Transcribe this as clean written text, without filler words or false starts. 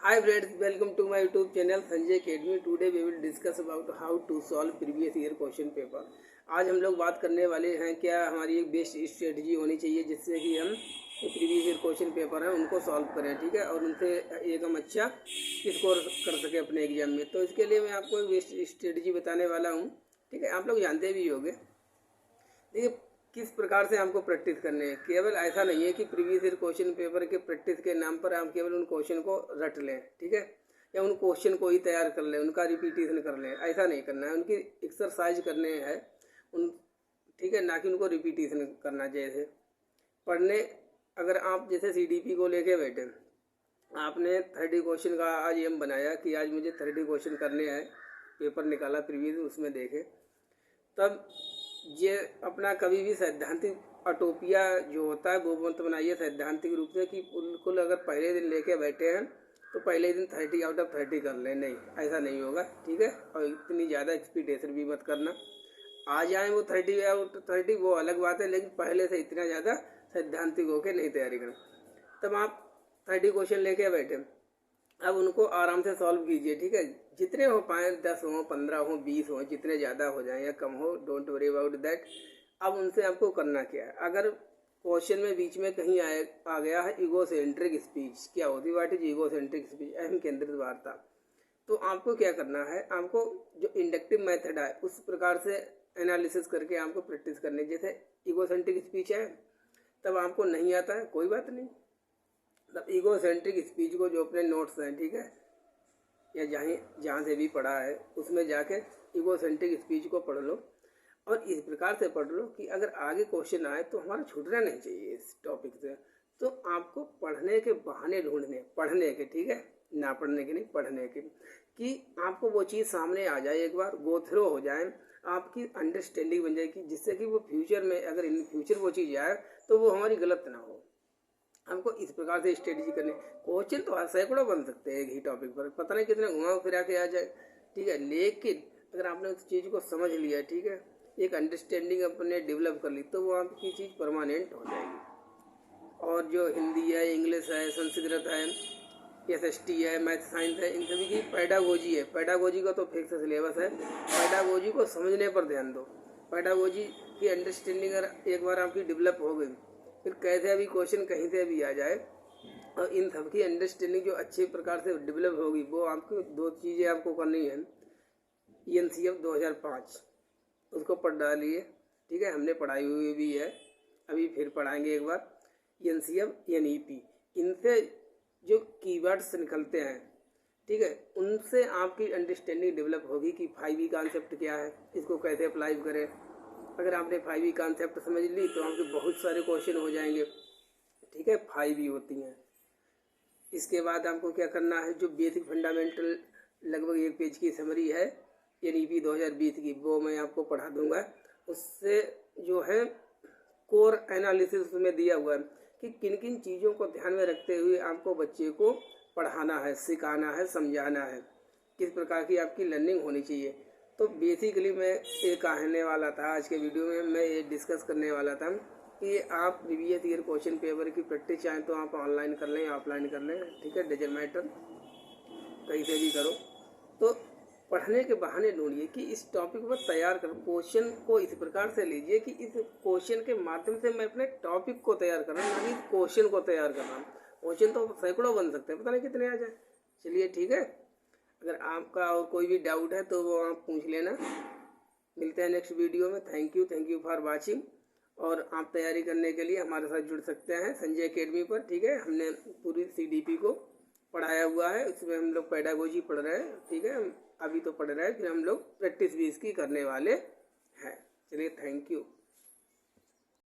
Hi friends, welcome to my YouTube channel Sanjay Academy. Today we will discuss about how to solve previous year question paper. आज हम लोग बात करने वाले हैं क्या हमारी एक बेस्ट स्ट्रेटजी होनी चाहिए जिससे कि हम प्रीवियस ईयर क्वेश्चन पेपर हैं उनको सॉल्व करें, ठीक है, और उनसे एक हम अच्छा स्कोर कर सकें अपने एग्जाम में। तो इसके लिए मैं आपको एक बेस्ट स्ट्रेटजी बताने वाला हूँ, ठीक है। आप लोग जानते भी होंगे। देखिए किस प्रकार से हमको प्रैक्टिस करने है। केवल ऐसा नहीं है कि प्रीवियस ईयर क्वेश्चन पेपर के प्रैक्टिस के नाम पर हम केवल उन क्वेश्चन को रट लें, ठीक है, या उन क्वेश्चन को ही तैयार कर लें, उनका रिपीटेशन कर लें। ऐसा नहीं करना है, उनकी एक्सरसाइज करने हैं उन, ठीक है, ना कि उनको रिपीटेशन करना। जैसे पढ़ने, अगर आप जैसे CDP को लेके बैठे, आपने 30 क्वेश्चन का आज एम बनाया कि आज मुझे 30 क्वेश्चन करने हैं, पेपर निकाला प्रीवियस, उसमें देखे, तब ये अपना कभी भी सैद्धांतिक अटोपिया जो होता है वो मत बनाइए सैद्धांतिक रूप से कि बिल्कुल अगर पहले दिन लेके बैठे हैं तो पहले दिन 30 आउट ऑफ 30 कर लें। नहीं, ऐसा नहीं होगा, ठीक है। और इतनी ज़्यादा एक्सपेक्टेशन भी मत करना। आ जाए वो 30 आउट 30 वो अलग बात है, लेकिन पहले से इतना ज़्यादा सैद्धांतिक होकर नहीं तैयारी करना। तब आप 30 क्वेश्चन लेके बैठे, अब उनको आराम से सॉल्व कीजिए, ठीक है। जितने हो पाए, 10 हो, 15 हो, 20 हो, जितने ज़्यादा हो जाएं या कम हो, डोंट वरी अबाउट दैट। अब उनसे आपको करना क्या है। अगर क्वेश्चन में बीच में कहीं आ गया है ईगोसेंट्रिक स्पीच, क्या होती, व्हाट इज ईगोसेंट्रिक स्पीच, अहम केंद्रित वार्ता, तो आपको क्या करना है, आपको जो इंडक्टिव मेथड है उस प्रकार से एनालिसिस करके आपको प्रैक्टिस करनी। जैसे ईगोसेंट्रिक स्पीच है, तब आपको नहीं आता है, कोई बात नहीं। मतलब ईगोसेंट्रिक स्पीच को जो अपने नोट्स हैं, ठीक है, या जहाँ से भी पढ़ा है उसमें जाके ईगोसेंट्रिक स्पीच को पढ़ लो, और इस प्रकार से पढ़ लो कि अगर आगे क्वेश्चन आए तो हमारा छूटना नहीं चाहिए इस टॉपिक से। तो आपको पढ़ने के बहाने ढूंढने, पढ़ने के, ठीक है, ना पढ़ने के नहीं, पढ़ने के, कि आपको वो चीज़ सामने आ जाए, एक बार गो थ्रू हो जाए, आपकी अंडरस्टैंडिंग बन जाएगी, जिससे कि वो फ्यूचर में, अगर इन फ्यूचर वो चीज़ आए तो वो हमारी गलत ना हो। हमको इस प्रकार से स्ट्रेटजी करनी। क्वेश्चन तो सैकड़ों बन सकते हैं एक ही टॉपिक पर, पता नहीं कितने घुमा फिरा के आ जाए, ठीक है। लेकिन अगर आपने उस चीज़ को समझ लिया, ठीक है, एक अंडरस्टैंडिंग अपने डेवलप कर ली, तो वो आपकी चीज़ परमानेंट हो जाएगी। और जो हिंदी है, इंग्लिश है, संस्कृत है, SST है, मैथ साइंस है, इन सभी की पैडागोजी है। पैडागोजी का तो फिक्स सिलेबस है, पैडागोजी को समझने पर ध्यान दो। पैडागोजी की अंडरस्टैंडिंग अगर एक बार आपकी डेवलप हो गई, फिर कैसे भी क्वेश्चन कहीं से भी आ जाए, और इन सब की अंडरस्टैंडिंग जो अच्छे प्रकार से डेवलप होगी, वो आपको 2 चीज़ें आपको करनी है। ENCF 2005 उसको पढ़ डालिए, ठीक है, हमने पढ़ाई हुई भी है, अभी फिर पढ़ाएंगे एक बार। ENCF NEP, इनसे जो कीवर्ड्स निकलते हैं, ठीक है, उनसे आपकी अंडरस्टैंडिंग डेवलप होगी कि 5E कॉन्सेप्ट क्या है, इसको कैसे अप्लाई करें। अगर आपने 5E कॉन्सेप्ट समझ ली तो आपके बहुत सारे क्वेश्चन हो जाएंगे, ठीक है, 5E होती हैं। इसके बाद आपको क्या करना है, जो बेसिक फंडामेंटल लगभग 1 पेज की समरी है NEP 2020 की, वो मैं आपको पढ़ा दूंगा। उससे जो है कोर एनालिसिस में दिया हुआ है कि किन किन चीज़ों को ध्यान में रखते हुए आपको बच्चे को पढ़ाना है, सिखाना है, समझाना है, किस प्रकार की आपकी लर्निंग होनी चाहिए। तो बेसिकली मैं ये कहने वाला था, आज के वीडियो में मैं ये डिस्कस करने वाला था कि आप प्रीवियस ईयर क्वेश्चन पेपर की प्रैक्टिस चाहें तो आप ऑनलाइन कर लें, ऑफलाइन कर लें, ठीक है, डजंट मैटर, कहीं से भी करो। तो पढ़ने के बहाने ढूंढिए कि इस टॉपिक पर तैयार कर, क्वेश्चन को इस प्रकार से लीजिए कि इस क्वेश्चन के माध्यम से मैं अपने टॉपिक को तैयार कर रहा हूँ, ना कि क्वेश्चन को तैयार कर रहा हूँ। क्वेश्चन तो सैकड़ों बन सकते हैं, पता नहीं कितने आ जाए। चलिए ठीक है, अगर आपका और कोई भी डाउट है तो वो आप पूछ लेना। मिलते हैं नेक्स्ट वीडियो में। Thank you for watching. और आप तैयारी करने के लिए हमारे साथ जुड़ सकते हैं संजय अकेडमी पर, ठीक है। हमने पूरी CDP को पढ़ाया हुआ है, उसमें हम लोग पैडागोजी पढ़ रहे हैं, ठीक है, अभी तो पढ़ रहे हैं, फिर हम लोग प्रैक्टिस भी इसकी करने वाले हैं। चलिए, थैंक यू।